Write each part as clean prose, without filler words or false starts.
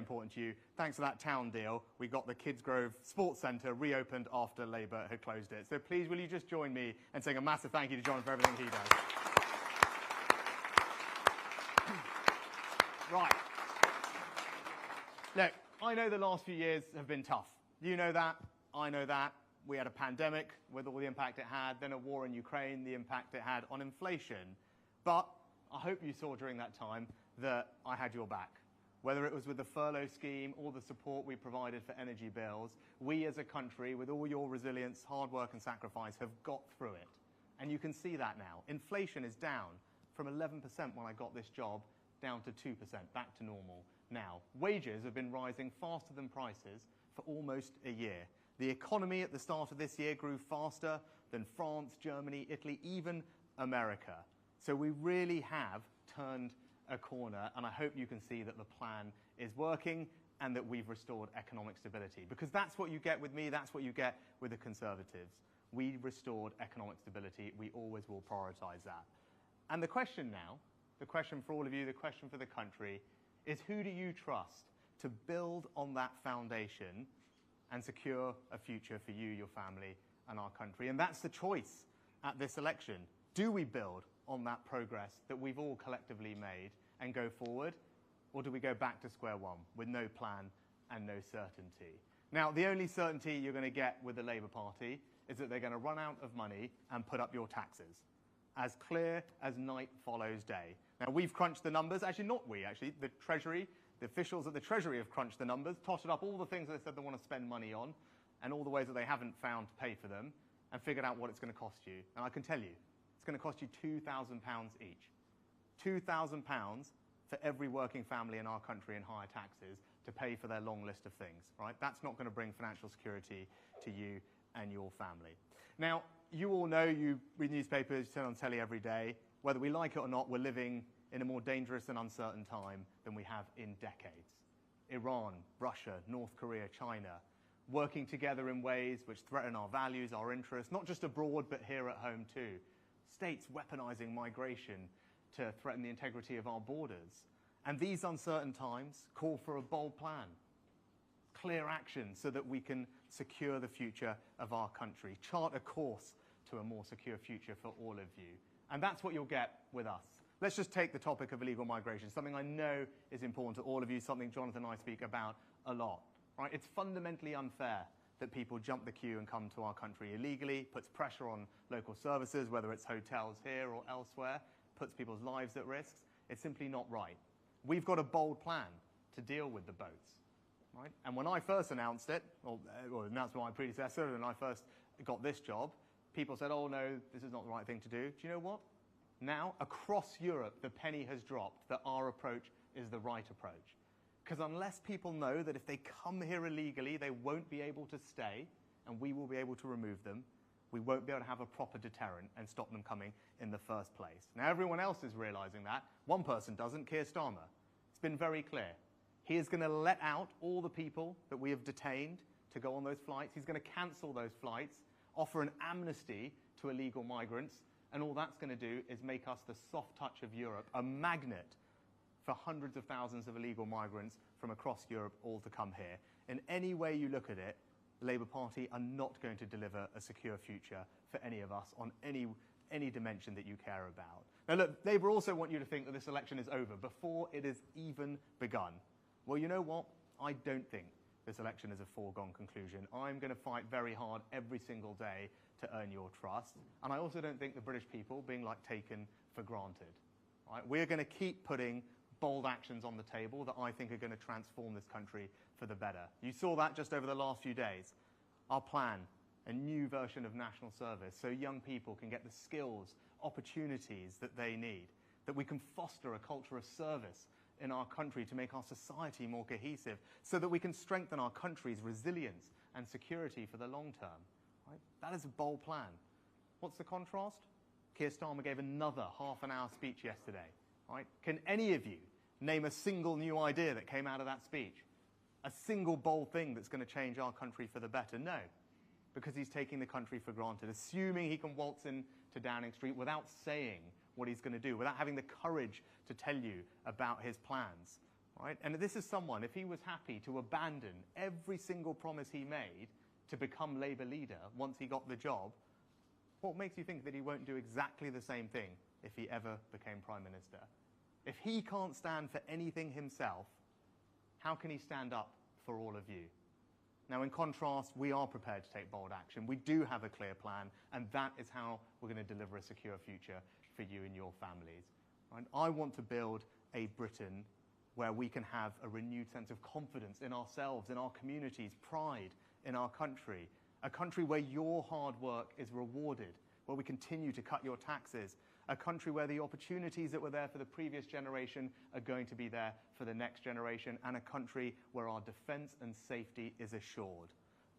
important to you. Thanks to that town deal, we got the Kidsgrove Sports Centre reopened after Labour had closed it. So please, will you just join me in saying a massive thank you to John for everything he does. Right. Look, I know the last few years have been tough. You know that. I know that. We had a pandemic with all the impact it had, then a war in Ukraine, the impact it had on inflation. But I hope you saw during that time that I had your back. Whether it was with the furlough scheme or the support we provided for energy bills, we as a country, with all your resilience, hard work and sacrifice, have got through it. And you can see that now. Inflation is down from 11% when I got this job down to 2%, back to normal now. Wages have been rising faster than prices for almost a year. The economy at the start of this year grew faster than France, Germany, Italy, even America. So we really have turned a corner, and I hope you can see that the plan is working and that we've restored economic stability. Because that's what you get with me, that's what you get with the Conservatives. We restored economic stability. We always will prioritise that. And the question now, the question for all of you, the question for the country, is who do you trust to build on that foundation and secure a future for you, your family, and our country? And that's the choice at this election. Do we build on that progress that we've all collectively made and go forward? Or do we go back to square one with no plan and no certainty? Now, the only certainty you're going to get with the Labour Party is that they're going to run out of money and put up your taxes. As clear as night follows day. Now, we've crunched the numbers. Actually, not we, actually. The Treasury, the officials at the Treasury have crunched the numbers, totted up all the things they said they want to spend money on and all the ways that they haven't found to pay for them and figured out what it's going to cost you. And I can tell you, it's going to cost you £2,000 each. £2,000 for every working family in our country in higher taxes to pay for their long list of things, right? That's not going to bring financial security to you and your family. Now, you all know, you read newspapers, you turn on telly every day. Whether we like it or not, we're living in a more dangerous and uncertain time than we have in decades. Iran, Russia, North Korea, China, working together in ways which threaten our values, our interests, not just abroad, but here at home too. States weaponizing migration to threaten the integrity of our borders. And these uncertain times call for a bold plan, clear action so that we can secure the future of our country, chart a course to a more secure future for all of you. And that's what you'll get with us. Let's just take the topic of illegal migration, something I know is important to all of you, something Jonathan and I speak about a lot. Right? It's fundamentally unfair that people jump the queue and come to our country illegally, puts pressure on local services, whether it's hotels here or elsewhere, puts people's lives at risk. It's simply not right. We've got a bold plan to deal with the boats. Right? And when I first announced it, or announced by my predecessor, and I first got this job, people said, oh no, this is not the right thing to do. Do you know what? Now, across Europe, the penny has dropped that our approach is the right approach. Because unless people know that if they come here illegally, they won't be able to stay, and we will be able to remove them, we won't be able to have a proper deterrent and stop them coming in the first place. Now, everyone else is realizing that. One person doesn't, Keir Starmer. It's been very clear. He is going to let out all the people that we have detained to go on those flights. He's going to cancel those flights, offer an amnesty to illegal migrants, and all that's going to do is make us the soft touch of Europe, a magnet for hundreds of thousands of illegal migrants from across Europe all to come here. In any way you look at it, the Labour Party are not going to deliver a secure future for any of us on any dimension that you care about. Now look, Labour also want you to think that this election is over before it has even begun. Well, you know what? I don't think this election is a foregone conclusion. I'm going to fight very hard every single day to earn your trust. And I also don't think the British people being taken for granted. Right? We're going to keep putting bold actions on the table that I think are going to transform this country for the better. You saw that just over the last few days. Our plan, a new version of national service, so young people can get the skills, opportunities that they need, that we can foster a culture of service in our country to make our society more cohesive, so that we can strengthen our country's resilience and security for the long term. Right? That is a bold plan. What's the contrast? Keir Starmer gave another half-an-hour speech yesterday. Right? Can any of you name a single new idea that came out of that speech? A single bold thing that's going to change our country for the better? No, because he's taking the country for granted, assuming he can waltz into Downing Street without saying what he's going to do, without having the courage to tell you about his plans. right? And this is someone, if he was happy to abandon every single promise he made to become Labour leader once he got the job, what makes you think that he won't do exactly the same thing if he ever became Prime Minister? If he can't stand for anything himself, how can he stand up for all of you? Now, in contrast, we are prepared to take bold action. We do have a clear plan, and that is how we're going to deliver a secure future for you and your families. Right? I want to build a Britain where we can have a renewed sense of confidence in ourselves, in our communities, pride in our country, a country where your hard work is rewarded, where we continue to cut your taxes, a country where the opportunities that were there for the previous generation are going to be there for the next generation, and a country where our defence and safety is assured.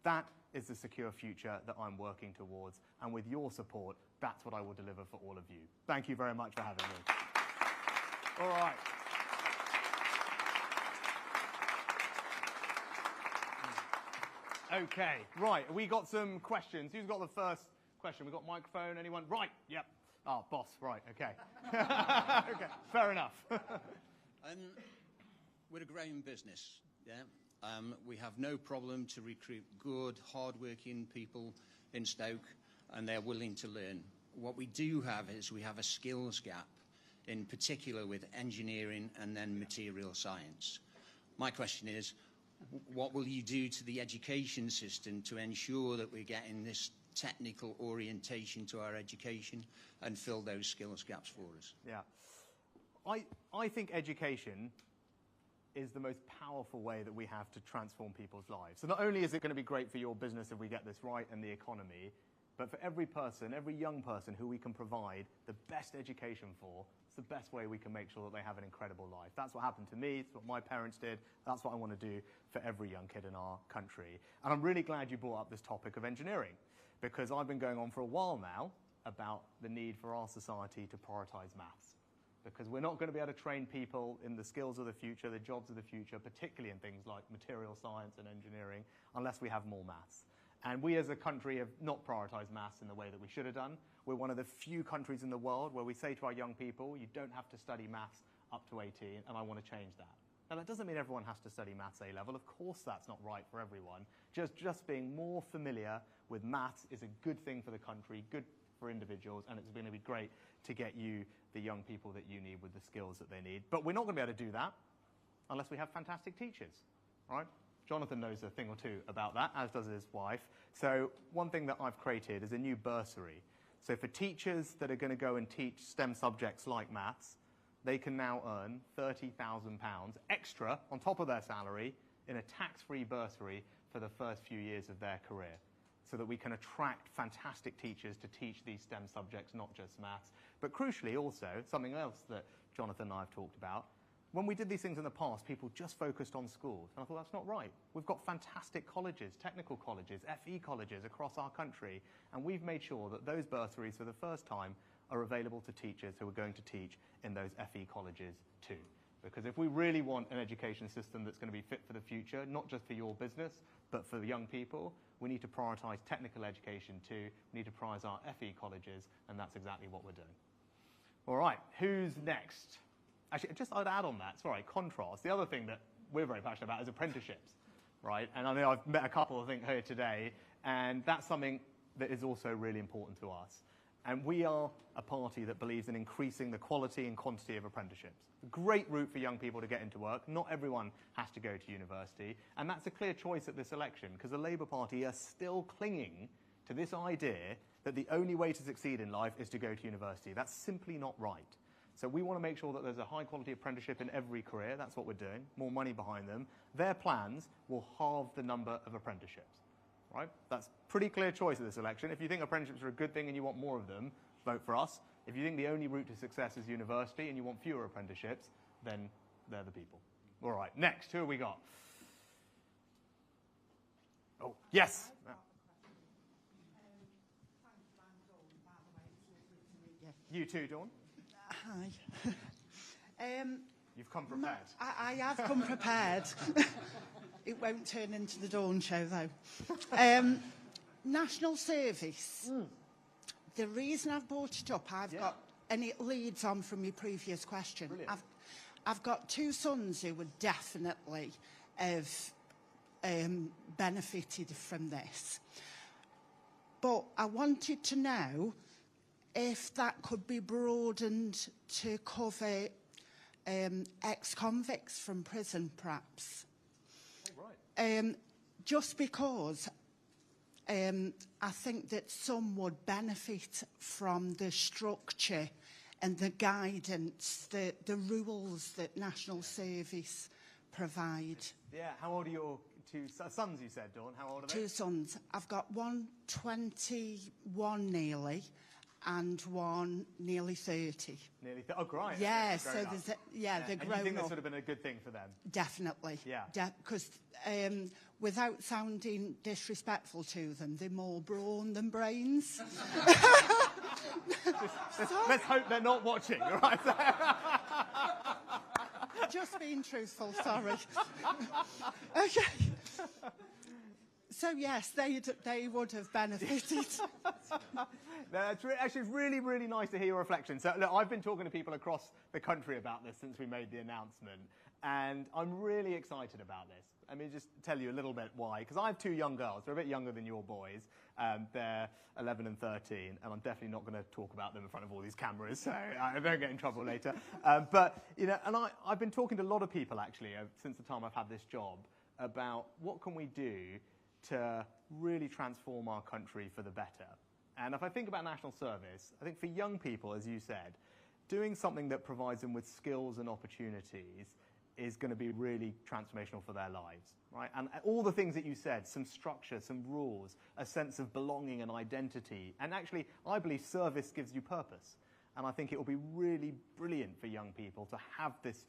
That is the secure future that I'm working towards, and with your support, that's what I will deliver for all of you. Thank you very much for having me. All right. Okay, right, we got some questions. Who's got the first question? We got microphone, anyone? Right, yep. Oh, boss, right, okay. Okay, fair enough. We're a growing business, yeah? We have no problem to recruit good, hard-working people in Stoke, and they're willing to learn. What we do have is we have a skills gap, in particular with engineering and then material science. My question is, what will you do to the education system to ensure that we're getting this technical orientation to our education and fill those skills gaps for us? Yeah. I think education is the most powerful way that we have to transform people's lives. So not only is it going to be great for your business if we get this right and the economy, but for every person, every young person who we can provide the best education for, it's the best way we can make sure that they have an incredible life. That's what happened to me. It's what my parents did. That's what I want to do for every young kid in our country. And I'm really glad you brought up this topic of engineering, because I've been going on for a while now about the need for our society to prioritise maths. Because we're not going to be able to train people in the skills of the future, the jobs of the future, particularly in things like material science and engineering, unless we have more maths. And we as a country have not prioritised maths in the way that we should have done. We're one of the few countries in the world where we say to our young people, you don't have to study maths up to 18, and I want to change that. Now, that doesn't mean everyone has to study maths A-level. Of course that's not right for everyone. Just being more familiar with maths is a good thing for the country, good for individuals, and it's going to be great to get you the young people that you need with the skills that they need. But we're not going to be able to do that unless we have fantastic teachers, right? Jonathan knows a thing or two about that, as does his wife. So one thing that I've created is a new bursary. So for teachers that are going to go and teach STEM subjects like maths, they can now earn £30,000 extra on top of their salary in a tax-free bursary for the first few years of their career, so that we can attract fantastic teachers to teach these STEM subjects, not just maths. But crucially also, something else that Jonathan and I have talked about, when we did these things in the past, people just focused on schools. And I thought, that's not right. We've got fantastic colleges, technical colleges, FE colleges across our country, and we've made sure that those bursaries for the first time are available to teachers who are going to teach in those FE colleges too. Because if we really want an education system that's going to be fit for the future, not just for your business, but for young people, we need to prioritise technical education too. We need to prioritise our FE colleges, and that's exactly what we're doing. All right, who's next? Actually, just I'd add on that, sorry, contrast. The other thing that we're very passionate about is apprenticeships, right? And I know I've met a couple, I think, here today, and that's something that is also really important to us. And we are a party that believes in increasing the quality and quantity of apprenticeships. A great route for young people to get into work. Not everyone has to go to university. And that's a clear choice at this election, because the Labour Party are still clinging to this idea that the only way to succeed in life is to go to university. That's simply not right. So we want to make sure that there's a high-quality apprenticeship in every career. That's what we're doing. More money behind them. Their plans will halve the number of apprenticeships. Right? That's a pretty clear choice of this election. If you think apprenticeships are a good thing and you want more of them, vote for us. If you think the only route to success is university and you want fewer apprenticeships, then they're the people. All right, next, who have we got? Oh, yes. You too, Dawn. Hi. You've come prepared. I have come prepared. It won't turn into the Dawn show, though. National Service. The reason I've brought it up, I've got, and it leads on from your previous question. I've got two sons who would definitely have benefited from this. But I wanted to know if that could be broadened to cover ex-convicts from prison, perhaps. Oh, right. Just because I think that some would benefit from the structure and the guidance, the rules that National Service provide. Yeah, how old are your two sons, you said, Dawn? How old are they? Two sons. I've got one 21 nearly and one nearly 30. Nearly oh, great. Yeah, Okay, so grown up. there's they're And grown you think up. this would have been a good thing for them? Definitely. Yeah. Because without sounding disrespectful to them, they're more brawn than brains. Let's hope they're not watching, all right? Just being truthful, sorry. Okay. So yes, they would have benefited. No, actually, it's really, really nice to hear your reflection. So, look, I've been talking to people across the country about this since we made the announcement, and I'm really excited about this. Let me just tell you a little bit why. Because I have two young girls. They're a bit younger than your boys. They're 11 and 13, and I'm definitely not going to talk about them in front of all these cameras, so I don't get in trouble later. But, you know, and I've been talking to a lot of people, actually, since the time I've had this job, about what can we do to really transform our country for the better. And if I think about national service, I think for young people, as you said, doing something that provides them with skills and opportunities is going to be really transformational for their lives, right? And all the things that you said, some structure, some rules, a sense of belonging and identity. And actually, I believe service gives you purpose. And I think it will be really brilliant for young people to have this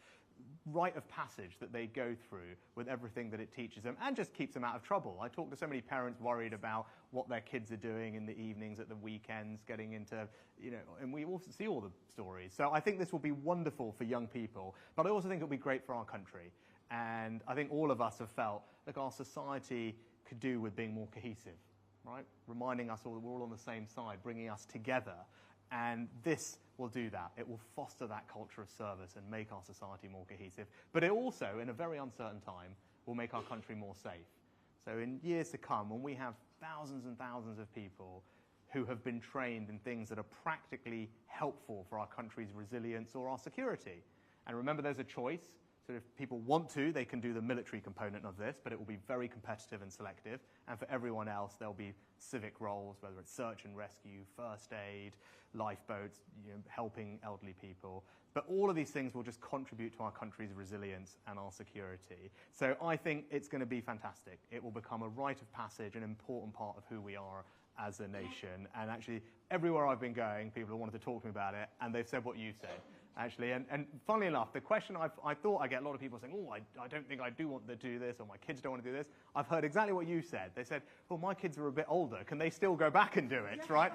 rite of passage that they go through with everything that it teaches them and just keeps them out of trouble. I talk to so many parents worried about what their kids are doing in the evenings, at the weekends, getting into, you know, and we also see all the stories. So I think this will be wonderful for young people, but I also think it'll be great for our country. And I think all of us have felt like our society could do with being more cohesive, right? Reminding us all that we're all on the same side, bringing us together. And this will do that. It will foster that culture of service and make our society more cohesive. But it also, in a very uncertain time, will make our country more safe. So in years to come, when we have thousands and thousands of people who have been trained in things that are practically helpful for our country's resilience or our security. And remember, there's a choice. So if people want to, they can do the military component of this, but it will be very competitive and selective. And for everyone else, there'll be civic roles, whether it's search and rescue, first aid, lifeboats, you know, helping elderly people. But all of these things will just contribute to our country's resilience and our security. So I think it's going to be fantastic. It will become a rite of passage, an important part of who we are as a nation. And actually, everywhere I've been going, people have wanted to talk to me about it, and they've said what you said. Actually, and funnily enough, the question I thought I get a lot of people saying, oh, I don't think I do want to do this, or my kids don't want to do this. I've heard exactly what you said. They said, well, my kids are a bit older. Can they still go back and do it, right?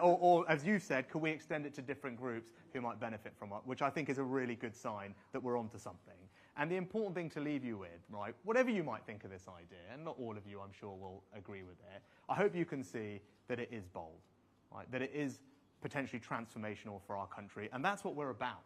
Or as you said, can we extend it to different groups who might benefit from it, which I think is a really good sign that we're onto something. And the important thing to leave you with, right, whatever you might think of this idea, and not all of you, I'm sure, will agree with it, I hope you can see that it is bold, right, that it is potentially transformational for our country, and that's what we're about,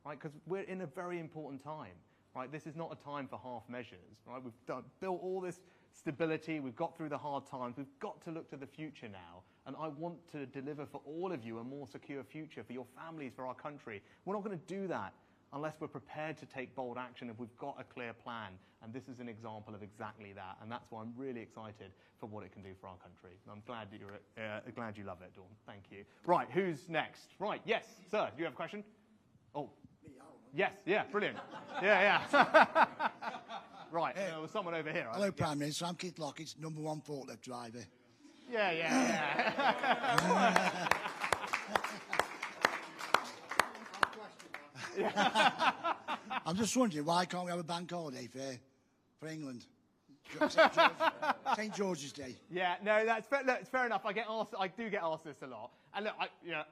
right? Because we're in a very important time, right? This is not a time for half measures, right? We've built all this stability, we've got through the hard times, we've got to look to the future now, and I want to deliver for all of you a more secure future, for your families, for our country. We're not going to do that unless we're prepared to take bold action if we've got a clear plan, and this is an example of exactly that, and that's why I'm really excited for what it can do for our country. I'm glad that glad you love it, Dawn. Thank you. Right, who's next? Right, yes, sir, do you have a question? Oh, yes, yeah, brilliant. Yeah. Right, there was someone over here. Hello, Prime Minister. I'm Keith Lockett's #1 forklift driver. Yeah. I'm just wondering, why can't we have a bank holiday for England? St. George's Day. Yeah, no, that's fair, look, it's fair enough. I do get asked this a lot. And look,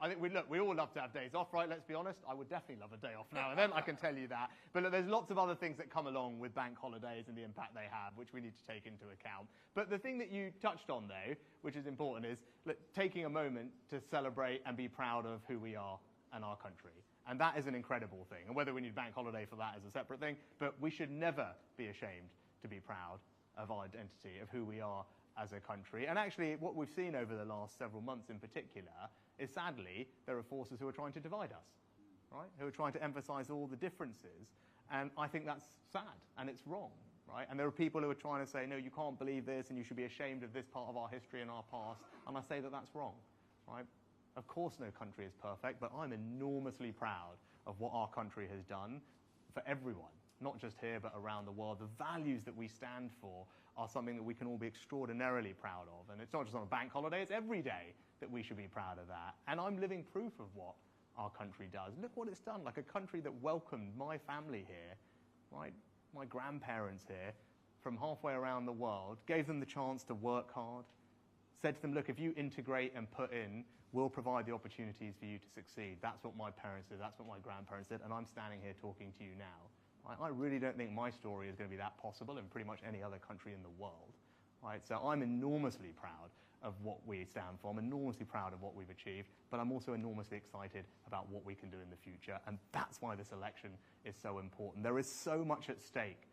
I think we all love to have days off, right? Let's be honest. I would definitely love a day off now and then, I can tell you that. But look, there's lots of other things that come along with bank holidays and the impact they have, which we need to take into account. But the thing that you touched on, though, which is important, is look, taking a moment to celebrate and be proud of who we are and our country. And that is an incredible thing. And whether we need bank holiday for that is a separate thing, but we should never be ashamed to be proud of our identity, of who we are as a country. And actually, what we've seen over the last several months in particular is, sadly, there are forces who are trying to divide us, right? Who are trying to emphasize all the differences. And I think that's sad, and it's wrong, right? And there are people who are trying to say, no, you can't believe this, and you should be ashamed of this part of our history and our past. And I say that that's wrong, right? Of course no country is perfect, but I'm enormously proud of what our country has done for everyone, not just here, but around the world. The values that we stand for are something that we can all be extraordinarily proud of. And it's not just on a bank holiday, it's every day that we should be proud of that. And I'm living proof of what our country does. Look what it's done, like a country that welcomed my family here, right? My grandparents here from halfway around the world, gave them the chance to work hard, said to them, look, if you integrate and put in, we'll provide the opportunities for you to succeed. That's what my parents did, that's what my grandparents did, and I'm standing here talking to you now. I really don't think my story is going to be that possible in pretty much any other country in the world. Right? So I'm enormously proud of what we stand for. I'm enormously proud of what we've achieved, but I'm also enormously excited about what we can do in the future, and that's why this election is so important. There is so much at stake.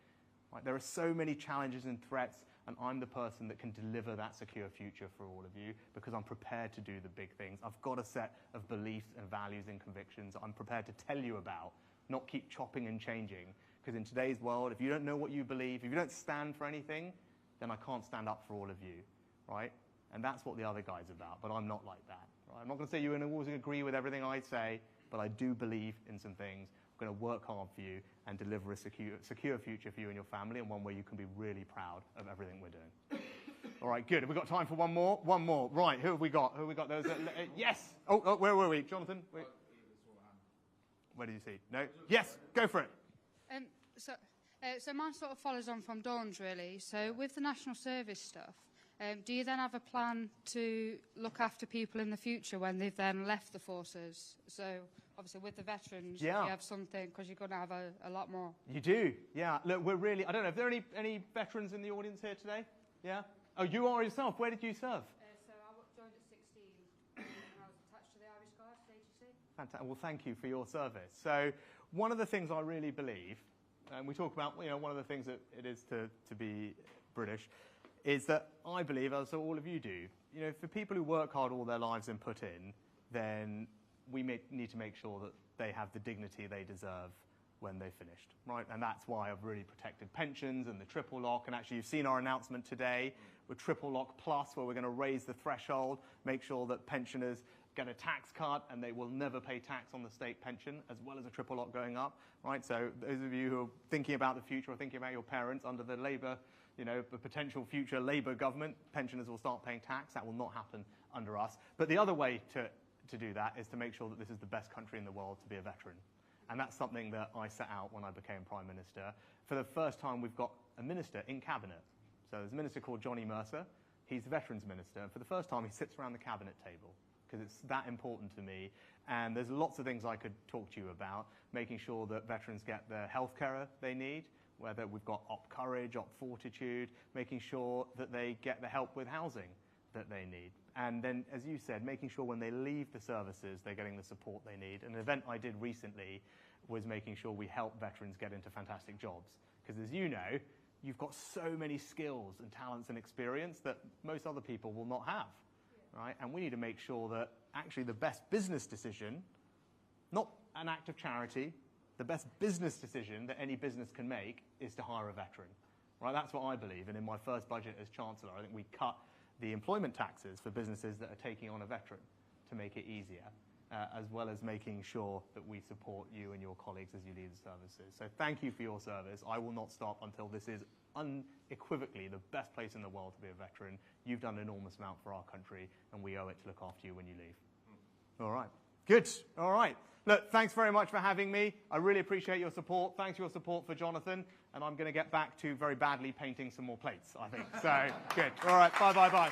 Right? There are so many challenges and threats, and I'm the person that can deliver that secure future for all of you because I'm prepared to do the big things. I've got a set of beliefs and values and convictions I'm prepared to tell you about, not keep chopping and changing. Because in today's world, if you don't know what you believe, if you don't stand for anything, then I can't stand up for all of you, right? And that's what the other guy's about, but I'm not like that. Right? I'm not going to say you're going to always agree with everything I say, but I do believe in some things. I'm going to work hard for you and deliver a secure future for you and your family, and one where you can be really proud of everything we're doing. All right, good. Have we got time for one more? One more. Right, who have we got? Who have we got? Those yes. Oh, where were we? Jonathan? Wait. Where did you see? No? Yes, go for it. So mine sort of follows on from Dawn's, really. So with the national service stuff, do you then have a plan to look after people in the future when they've then left the forces? So obviously with the veterans, you have something, because you're going to have a lot more. You do, yeah. Look, we're really, I don't know, are there any veterans in the audience here today? Yeah? Oh, you are yourself. Where did you serve? So I joined at 16, and I was attached to the Irish Guards, AGC. Fantastic. Well, thank you for your service. So one of the things I really believe, and we talk about, one of the things that it is to be British, is that I believe, as all of you do, for people who work hard all their lives and put in, then we need to make sure that they have the dignity they deserve when they've finished, right? And that's why I've really protected pensions and the triple lock. And actually, you've seen our announcement today with Triple Lock Plus, where we're going to raise the threshold, make sure that pensioners get a tax cut and they will never pay tax on the state pension, as well as a triple lock going up, right? So those of you who are thinking about the future or thinking about your parents under the Labour, the potential future Labour government, pensioners will start paying tax. That will not happen under us. But the other way to do that is to make sure that this is the best country in the world to be a veteran. And that's something that I set out when I became Prime Minister. For the first time, we've got a minister in Cabinet. So there's a minister called Johnny Mercer. He's the Veterans Minister. And for the first time, he sits around the Cabinet table, because it's that important to me. And there's lots of things I could talk to you about, making sure that veterans get the health care they need, whether we've got Op Courage, Op Fortitude, making sure that they get the help with housing that they need. And then, as you said, making sure when they leave the services, they're getting the support they need. An event I did recently was making sure we help veterans get into fantastic jobs. Because as you know, you've got so many skills and talents and experience that most other people will not have. Right? And we need to make sure that actually the best business decision, not an act of charity, the best business decision that any business can make is to hire a veteran. Right? That's what I believe. And in my first budget as Chancellor, I think we cut the employment taxes for businesses that are taking on a veteran to make it easier, as well as making sure that we support you and your colleagues as you lead the services. So thank you for your service. I will not stop until this is unequivocally the best place in the world to be a veteran. You've done an enormous amount for our country, and we owe it to look after you when you leave. All right. Good. All right. Look, thanks very much for having me. I really appreciate your support. Thanks for your support for Jonathan. And I'm going to get back to very badly painting some more plates, I think. So, good. All right. Bye.